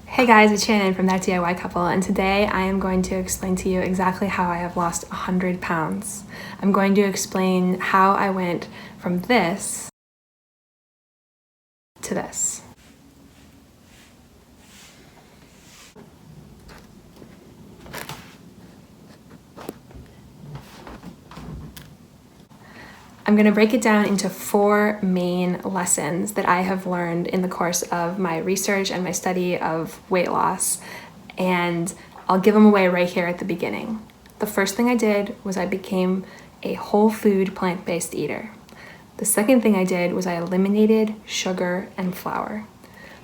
Hey guys, it's Shannon from That DIY Couple, and today I am going to explain to you exactly how I have lost 100 pounds. I'm going to explain how I went from this to this. I'm going to break it down into 4 main lessons that I have learned in the course of my research and my study of weight loss, and I'll give them away right here at the beginning. The first thing I did was I became a whole food plant-based eater. The second thing I did was I eliminated sugar and flour.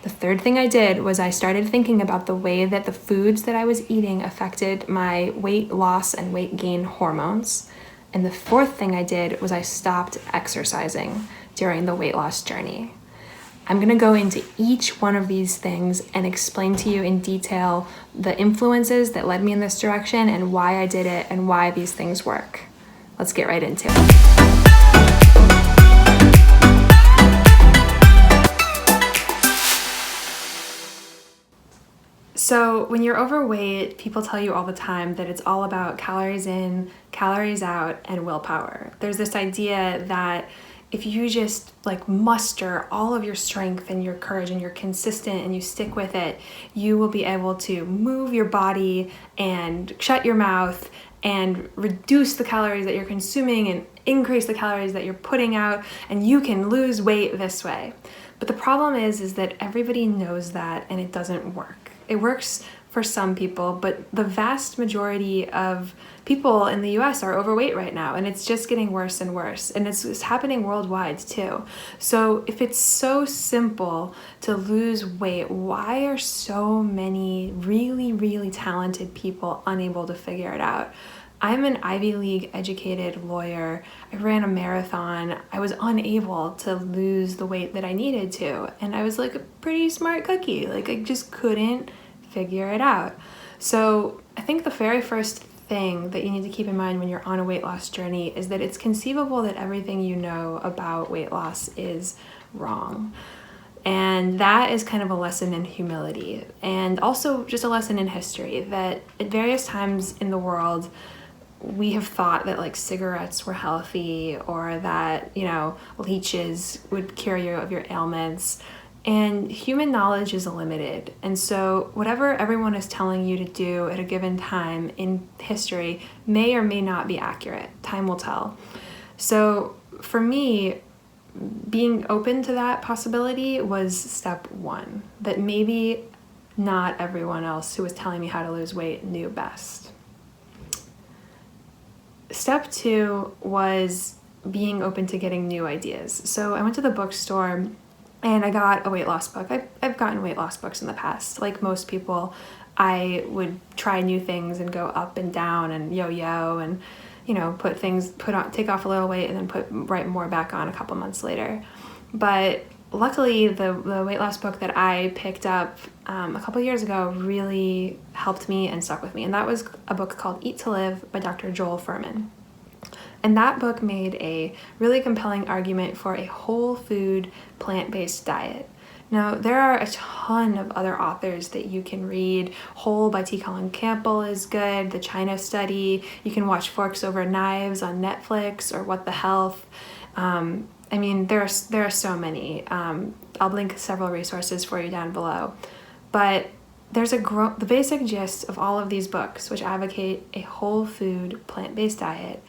The third thing I did was I started thinking about the way that the foods that I was eating affected my weight loss and weight gain hormones. And the fourth thing I did was I stopped exercising during the weight loss journey. I'm gonna go into each one of these things and explain to you in detail the influences that led me in this direction and why I did it and why these things work. Let's get right into it. So when you're overweight, people tell you all the time that it's all about calories in, calories out, and willpower. There's this idea that if you just muster all of your strength and your courage and you're consistent and you stick with it, you will be able to move your body and shut your mouth and reduce the calories that you're consuming and increase the calories that you're putting out, and you can lose weight this way. But the problem is that everybody knows that, and it doesn't work. It works for some people, but the vast majority of people in the US are overweight right now, and it's just getting worse and worse, and it's happening worldwide too. So if it's so simple to lose weight, why are so many really talented people unable to figure it out? I'm an Ivy League educated lawyer. I ran a marathon. I was unable to lose the weight that I needed to. And I was like a pretty smart cookie. I just couldn't figure it out. So I think the very first thing that you need to keep in mind when you're on a weight loss journey is that it's conceivable that everything you know about weight loss is wrong. And that is kind of a lesson in humility, and also just a lesson in history that at various times in the world, we have thought that cigarettes were healthy, or that, leeches would cure you of your ailments. And human knowledge is limited. And so whatever everyone is telling you to do at a given time in history may or may not be accurate. Time will tell. So for me, being open to that possibility was step 1, that maybe not everyone else who was telling me how to lose weight knew best. Step 2 was being open to getting new ideas. So I went to the bookstore and I got a weight loss book. I've gotten weight loss books in the past. Like most people, I would try new things and go up and down and yo-yo and, take off a little weight and then put right more back on a couple months later. But luckily, the weight loss book that I picked up a couple years ago really helped me and stuck with me. And that was a book called Eat to Live by Dr. Joel Fuhrman. And that book made a really compelling argument for a whole food, plant-based diet. Now, there are a ton of other authors that you can read. Whole by Colin Campbell is good. The China Study. You can watch Forks Over Knives on Netflix, or What the Health. There are so many. I'll link several resources for you down below. But there's the basic gist of all of these books, which advocate a whole food, plant-based diet,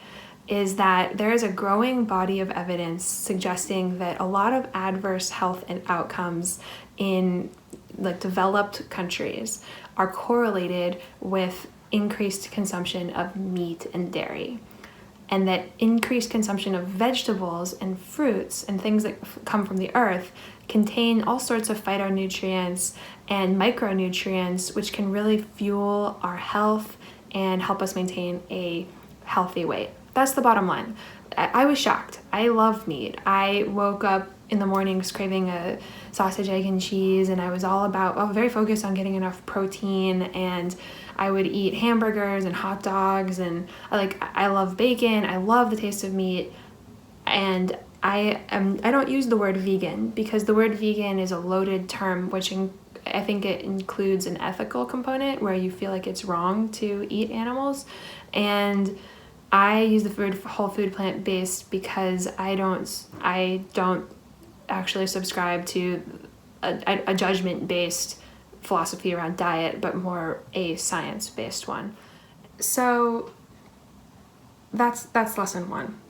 is that there is a growing body of evidence suggesting that a lot of adverse health and outcomes in developed countries are correlated with increased consumption of meat and dairy. And that increased consumption of vegetables and fruits and things that come from the earth contain all sorts of phytonutrients and micronutrients, which can really fuel our health and help us maintain a healthy weight. That's the bottom line. I was shocked. I love meat. I woke up in the mornings craving a sausage, egg, and cheese, and I was very focused on getting enough protein, and I would eat hamburgers and hot dogs, and I love bacon. I love the taste of meat, and I don't use the word vegan because the word vegan is a loaded term which I think it includes an ethical component where you feel like it's wrong to eat animals. And I use the whole food plant-based because I don't actually subscribe to a judgment-based philosophy around diet, but more a science-based one. So that's lesson 1.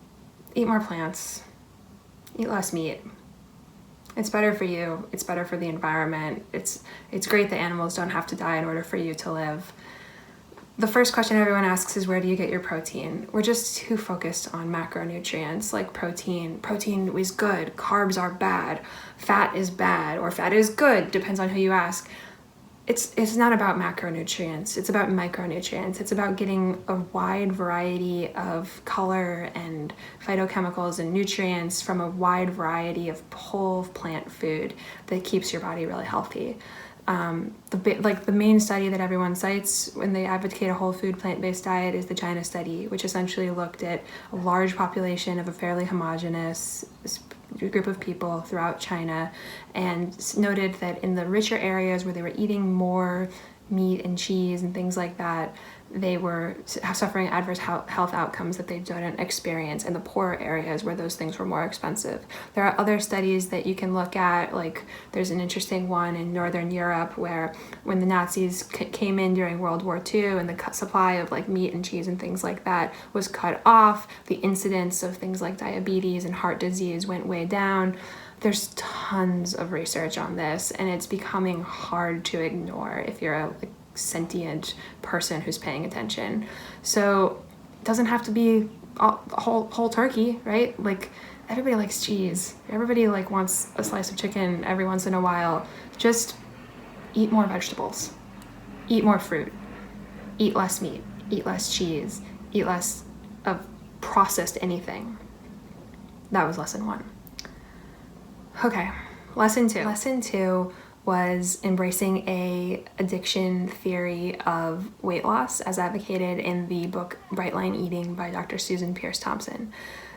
Eat more plants. Eat less meat. It's better for you. It's better for the environment. It's great that animals don't have to die in order for you to live. The first question everyone asks is, where do you get your protein? We're just too focused on macronutrients like protein. Protein is good, carbs are bad, fat is bad, or fat is good, depends on who you ask. It's not about macronutrients, it's about micronutrients. It's about getting a wide variety of color and phytochemicals and nutrients from a wide variety of whole plant food that keeps your body really healthy. The main study that everyone cites when they advocate a whole food plant-based diet is the China study, which essentially looked at a large population of a fairly homogeneous group of people throughout China and noted that in the richer areas where they were eating more meat and cheese and things like that, they were suffering adverse health outcomes that they didn't experience in the poorer areas where those things were more expensive. There are other studies that you can look at, like there's an interesting one in Northern Europe where when the Nazis came in during World War II and the supply of like meat and cheese and things like that was cut off, the incidence of things like diabetes and heart disease went way down. There's tons of research on this, and it's becoming hard to ignore if you're a sentient person who's paying attention. So it doesn't have to be whole turkey, right? Like everybody likes cheese. Everybody like wants a slice of chicken every once in a while. Just eat more vegetables. Eat more fruit. Eat less meat. Eat less cheese. Eat less of processed anything. That was lesson 1. Okay, lesson 2. Lesson 2 was embracing a addiction theory of weight loss as advocated in the book Bright Line Eating by Dr. Susan Pierce Thompson.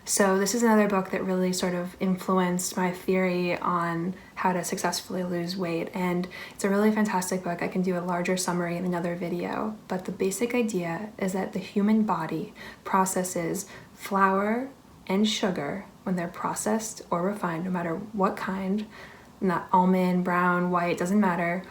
So this is another book that really sort of influenced my theory on how to successfully lose weight, and it's a really fantastic book. I can do a larger summary in another video, but the basic idea is that the human body processes flour and sugar when they're processed or refined, no matter what kind, not almond, brown, white, doesn't matter.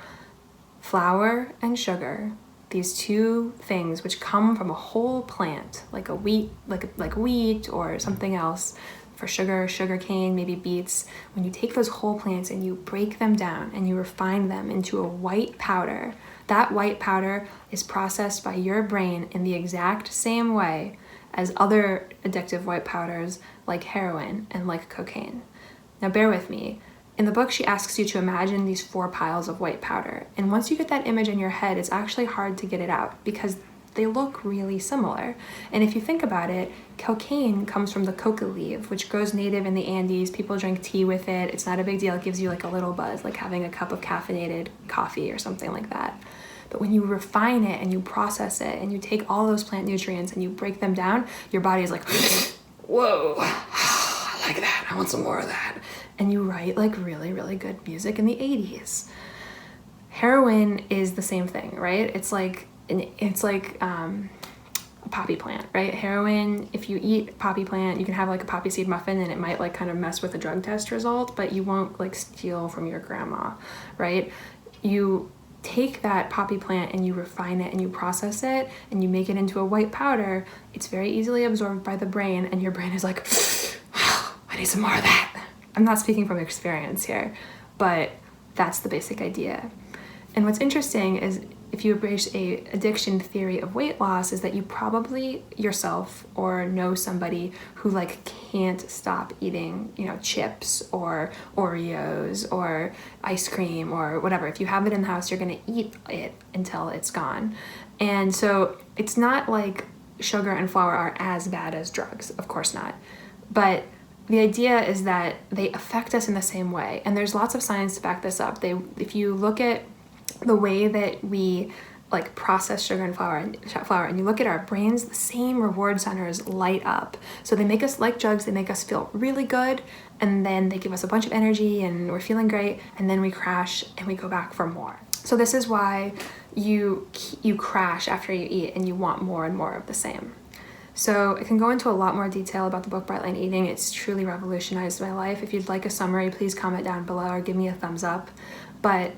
Flour and sugar, these two things which come from a whole plant, like a wheat, like wheat or something else. For sugar, sugarcane, maybe beets. When you take those whole plants and you break them down and you refine them into a white powder, that white powder is processed by your brain in the exact same way as other addictive white powders like heroin and like cocaine. Now bear with me. In the book, she asks you to imagine these 4 piles of white powder. And once you get that image in your head, it's actually hard to get it out because they look really similar. And if you think about it, cocaine comes from the coca leaf, which grows native in the Andes. People drink tea with it. It's not a big deal. It gives you like a little buzz, like having a cup of caffeinated coffee or something like that. But when you refine it and you process it and you take all those plant nutrients and you break them down, your body is like, whoa, I like that. I want some more of that. And you write like really, really good music in the 80s. Heroin is the same thing, right? It's like a poppy plant, right? Heroin, if you eat poppy plant, you can have like a poppy seed muffin and it might like kind of mess with the drug test result, but you won't like steal from your grandma, right? You take that poppy plant and you refine it and you process it and you make it into a white powder. It's very easily absorbed by the brain and your brain is like, I need some more of that. I'm not speaking from experience here, but that's the basic idea. And what's interesting is if you embrace a addiction theory of weight loss is that you probably yourself or know somebody who like can't stop eating, chips or Oreos or ice cream or whatever. If you have it in the house, you're gonna eat it until it's gone. And so it's not like sugar and flour are as bad as drugs, of course not. But the idea is that they affect us in the same way. And there's lots of science to back this up. If you look at the way that we like process sugar and flour and you look at our brains, the same reward centers light up. So they make us like drugs, they make us feel really good, and then they give us a bunch of energy and we're feeling great, and then we crash and we go back for more. So this is why you crash after you eat and you want more and more of the same. So I can go into a lot more detail about the book Bright Line Eating. It's truly revolutionized my life. If you'd like a summary, please comment down below or give me a thumbs up. But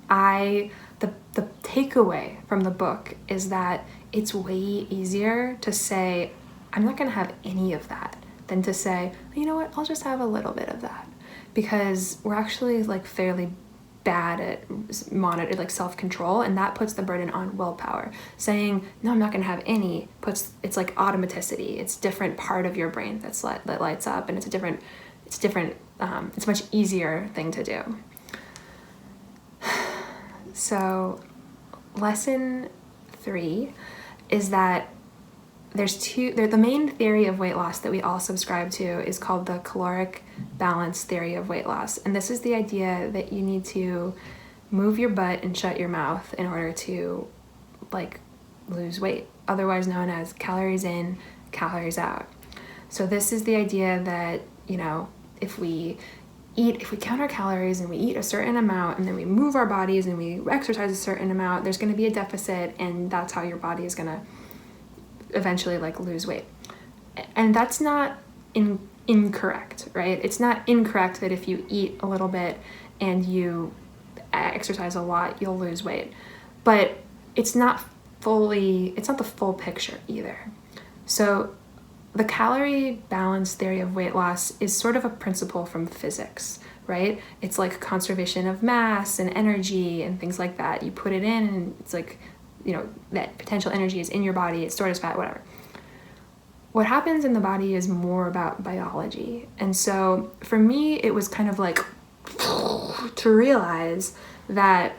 the takeaway from the book is that it's way easier to say, I'm not gonna have any of that, than to say, you know what, I'll just have a little bit of that. Because we're actually like fairly bad at monitor, like self-control, and that puts the burden on willpower. Saying, no, I'm not gonna have any, it's like automaticity. It's a different part of your brain that lights up, and it's a much easier thing to do. So lesson 3 is that the main theory of weight loss that we all subscribe to is called the caloric balance theory of weight loss. And this is the idea that you need to move your butt and shut your mouth in order to like lose weight, otherwise known as calories in, calories out. So this is the idea that, you know, if we count our calories and we eat a certain amount and then we move our bodies and we exercise a certain amount, there's going to be a deficit, and that's how your body is going to eventually like lose weight. And that's not incorrect, right? It's not incorrect that if you eat a little bit and you exercise a lot, you'll lose weight. But it's not the full picture either. So the calorie balance theory of weight loss is sort of a principle from physics, right? It's like conservation of mass and energy and things like that. You put it in and it's like, you know, that potential energy is in your body, it's stored as fat, whatever. What happens in the body is more about biology. And so for me, it was kind of like to realize that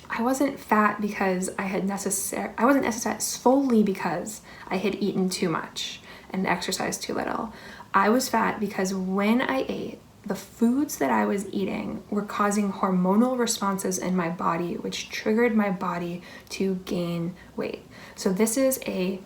I wasn't fat because I wasn't necessarily solely because I had eaten too much and exercised too little. I was fat because when I ate, the foods that I was eating were causing hormonal responses in my body, which triggered my body to gain weight. So this is weight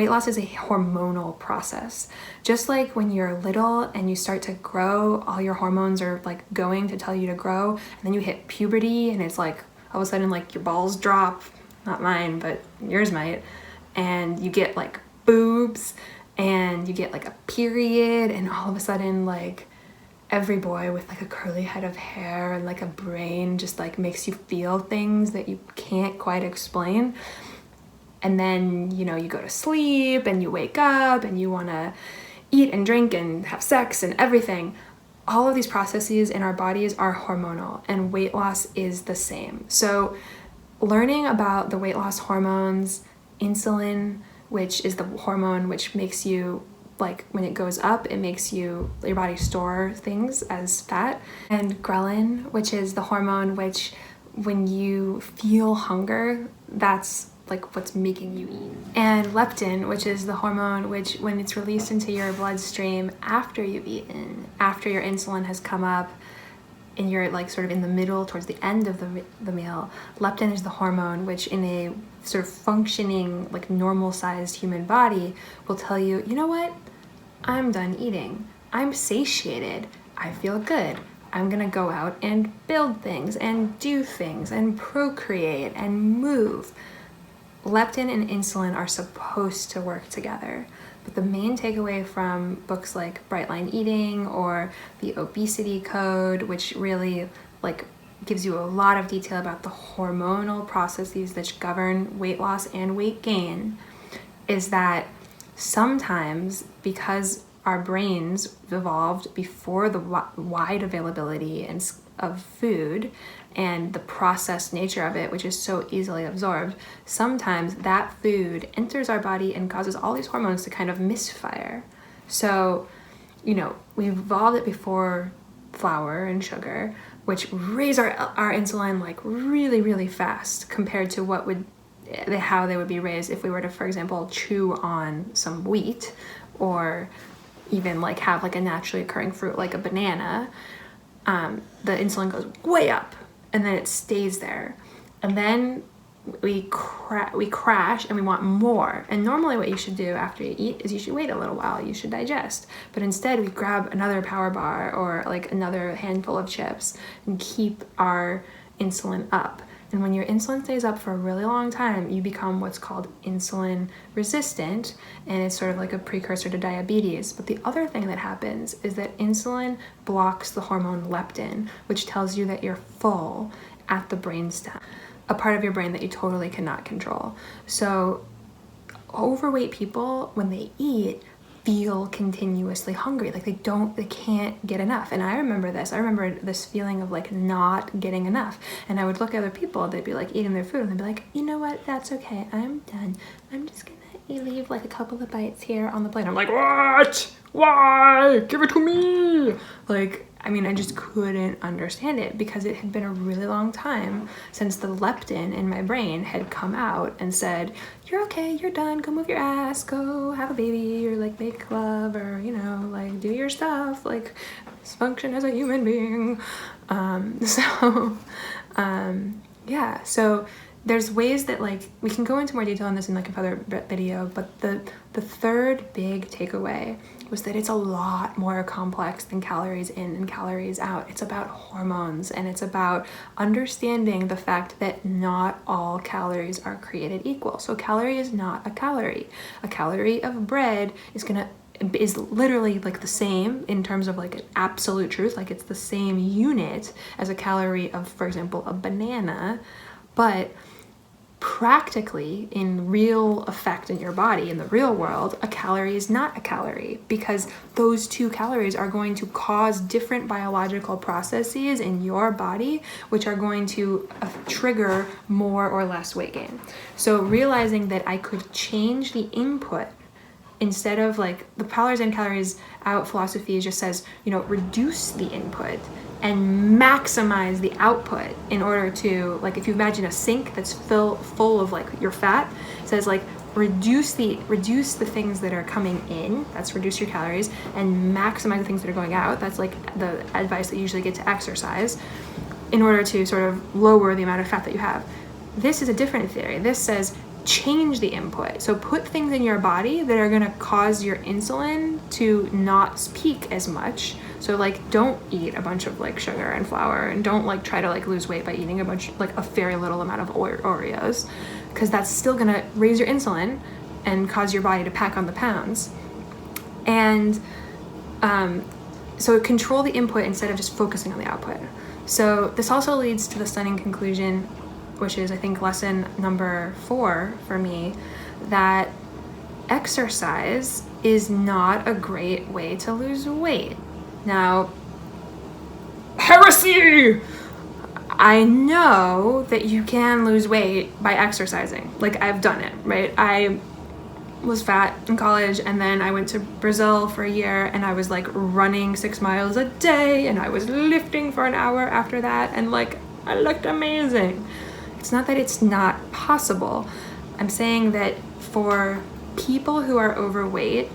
loss is a hormonal process. Just like when you're little and you start to grow, all your hormones are like going to tell you to grow, and then you hit puberty and it's like all of a sudden like your balls drop, not mine, but yours might, and you get like boobs and you get like a period, and all of a sudden like every boy with like a curly head of hair and like a brain just like makes you feel things that you can't quite explain. And then, you know, you go to sleep and you wake up and you want to eat and drink and have sex and everything. All of these processes in our bodies are hormonal, and weight loss is the same. So learning about the weight loss hormones, insulin, which is the hormone which makes you, like when it goes up, it makes your body store things as fat, and ghrelin, which is the hormone which when you feel hunger, that's like what's making you eat. And leptin, which is the hormone which when it's released into your bloodstream after you've eaten, after your insulin has come up and you're like sort of in the middle towards the end of the meal, leptin is the hormone which in a sort of functioning like normal sized human body will tell you, you know what, I'm done eating, I'm satiated, I feel good, I'm gonna go out and build things and do things and procreate and move. Leptin and insulin are supposed to work together, but the main takeaway from books like Bright Line Eating or the Obesity Code, which really like gives you a lot of detail about the hormonal processes that govern weight loss and weight gain, is that sometimes because our brains evolved before the wide availability of food and the processed nature of it, which is so easily absorbed, sometimes that food enters our body and causes all these hormones to kind of misfire. So, you know, we evolved it before flour and sugar, which raise our insulin like really, really fast compared to how they would be raised if we were to, for example, chew on some wheat or even like have like a naturally occurring fruit like a banana. The insulin goes way up and then it stays there, and then we crash and we want more. And normally what you should do after you eat is you should wait a little while, you should digest, but instead we grab another power bar or like another handful of chips and keep our insulin up. And when your insulin stays up for a really long time, you become what's called insulin resistant, and it's sort of like a precursor to diabetes. But the other thing that happens is that insulin blocks the hormone leptin, which tells you that you're full at the brainstem, a part of your brain that you totally cannot control. So overweight people, when they eat, feel continuously hungry. Like they can't get enough. And I remember this feeling of like not getting enough. And I would look at other people, they'd be like eating their food and they'd be like, you know what, that's okay, I'm done. I'm just gonna leave like a couple of bites here on the plate. I'm like, what? Why? Give it to me. Like, I mean, I just couldn't understand it because it had been a really long time since the leptin in my brain had come out and said, you're okay, you're done, go move your ass, go have a baby, or like make love, or, you know, like do your stuff, like function as a human being. Yeah, so there's ways that like, we can go into more detail on this in like another video, but the third big takeaway was that it's a lot more complex than calories in and calories out. It's about hormones, and it's about understanding the fact that not all calories are created equal. So a calorie is not a calorie. A calorie of bread is literally like the same in terms of like an absolute truth, like it's the same unit as a calorie of, for example, a banana, but practically in real effect in your body, in the real world, a calorie is not a calorie, because those 2 calories are going to cause different biological processes in your body, which are going to trigger more or less weight gain. So realizing that I could change the input, instead of like the calories in, calories out philosophy just says, you know, reduce the input and maximize the output in order to, like, if you imagine a sink that's full of like your fat, it says like reduce the things that are coming in, that's reduce your calories, and maximize the things that are going out. That's like the advice that you usually get to exercise in order to sort of lower the amount of fat that you have. This is a different theory. This says change the input. So put things in your body that are going to cause your insulin to not peak as much. So like don't eat a bunch of like sugar and flour, and don't like try to like lose weight by eating a bunch, like a very little amount of Oreos, because that's still going to raise your insulin and cause your body to pack on the pounds. And so control the input instead of just focusing on the output. So this also leads to the stunning conclusion, which is I think lesson number 4 for me, that exercise is not a great way to lose weight. Now, heresy! I know that you can lose weight by exercising. Like, I've done it, right? I was fat in college, and then I went to Brazil for a year, and I was like running 6 miles a day, and I was lifting for an hour after that, and like I looked amazing. It's not that it's not possible. I'm saying that for people who are overweight,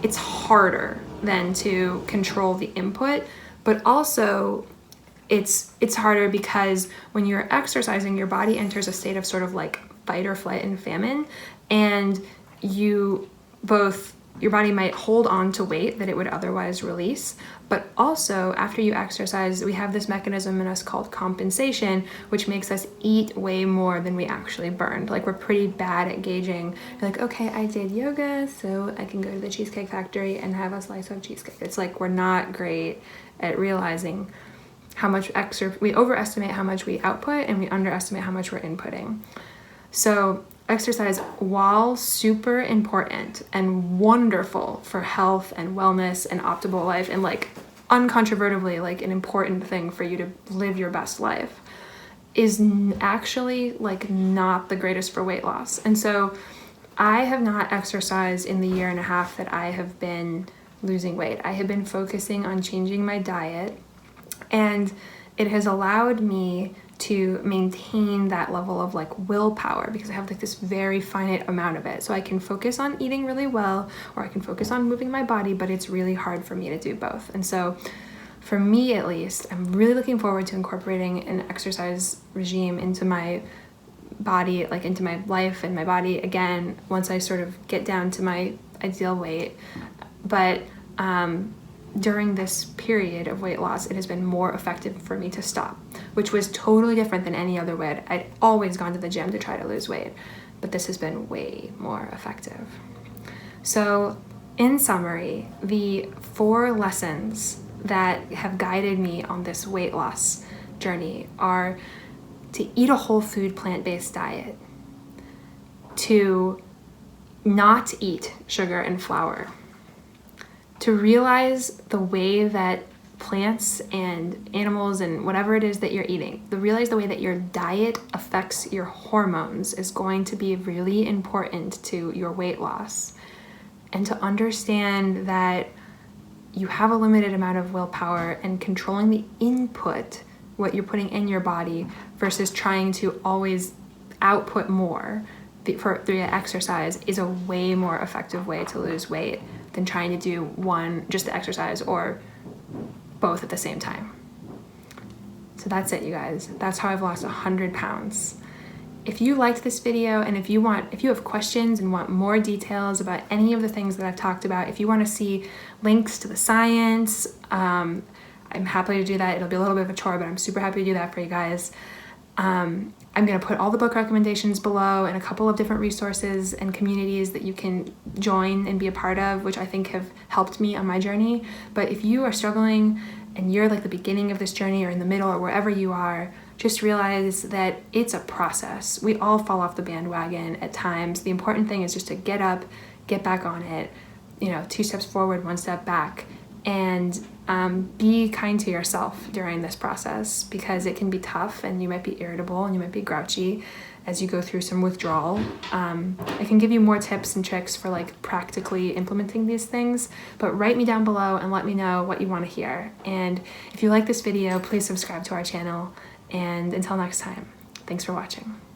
it's harder than to control the input, but also it's harder because when you're exercising, your body enters a state of sort of like fight or flight and famine, and your body might hold on to weight that it would otherwise release. But also, after you exercise, we have this mechanism in us called compensation, which makes us eat way more than we actually burned. Like, we're pretty bad at gauging. You're like, okay, I did yoga, so I can go to the Cheesecake Factory and have a slice of cheesecake. It's like we're not great at realizing how much we overestimate how much we output, and we underestimate how much we're inputting. So exercise, while super important and wonderful for health and wellness and optimal life, and like uncontrovertibly like an important thing for you to live your best life, is actually like not the greatest for weight loss. And so I have not exercised in the 1.5 years that I have been losing weight. I have been focusing on changing my diet, and it has allowed me to maintain that level of like willpower, because I have like this very finite amount of it. So I can focus on eating really well, or I can focus on moving my body, but it's really hard for me to do both. And so for me, at least, I'm really looking forward to incorporating an exercise regime into my body, like into my life and my body again, once I sort of get down to my ideal weight. But during this period of weight loss, it has been more effective for me to stop, which was totally different than any other way. I'd always gone to the gym to try to lose weight, but this has been way more effective. So in summary, the 4 lessons that have guided me on this weight loss journey are to eat a whole food plant-based diet, to not eat sugar and flour, to realize the way that plants and animals and whatever it is that you're eating, realize the way that your diet affects your hormones is going to be really important to your weight loss, and to understand that you have a limited amount of willpower, and controlling the input, what you're putting in your body, versus trying to always output more through exercise is a way more effective way to lose weight than trying to do one, just the exercise, or both at the same time. So that's it, you guys. That's how I've lost 100 pounds. If you liked this video, and if you have questions and want more details about any of the things that I've talked about, if you want to see links to the science, I'm happy to do that. It'll be a little bit of a chore, but I'm super happy to do that for you guys. I'm going to put all the book recommendations below, and a couple of different resources and communities that you can join and be a part of, which I think have helped me on my journey. But if you are struggling and you're like the beginning of this journey, or in the middle, or wherever you are, just realize that it's a process. We all fall off the bandwagon at times. The important thing is just to get up, get back on it, 2 steps forward, 1 step back, and be kind to yourself during this process, because it can be tough, and you might be irritable and you might be grouchy as you go through some withdrawal. I can give you more tips and tricks for like practically implementing these things, but write me down below and let me know what you want to hear. And if you like this video, please subscribe to our channel. And until next time, thanks for watching.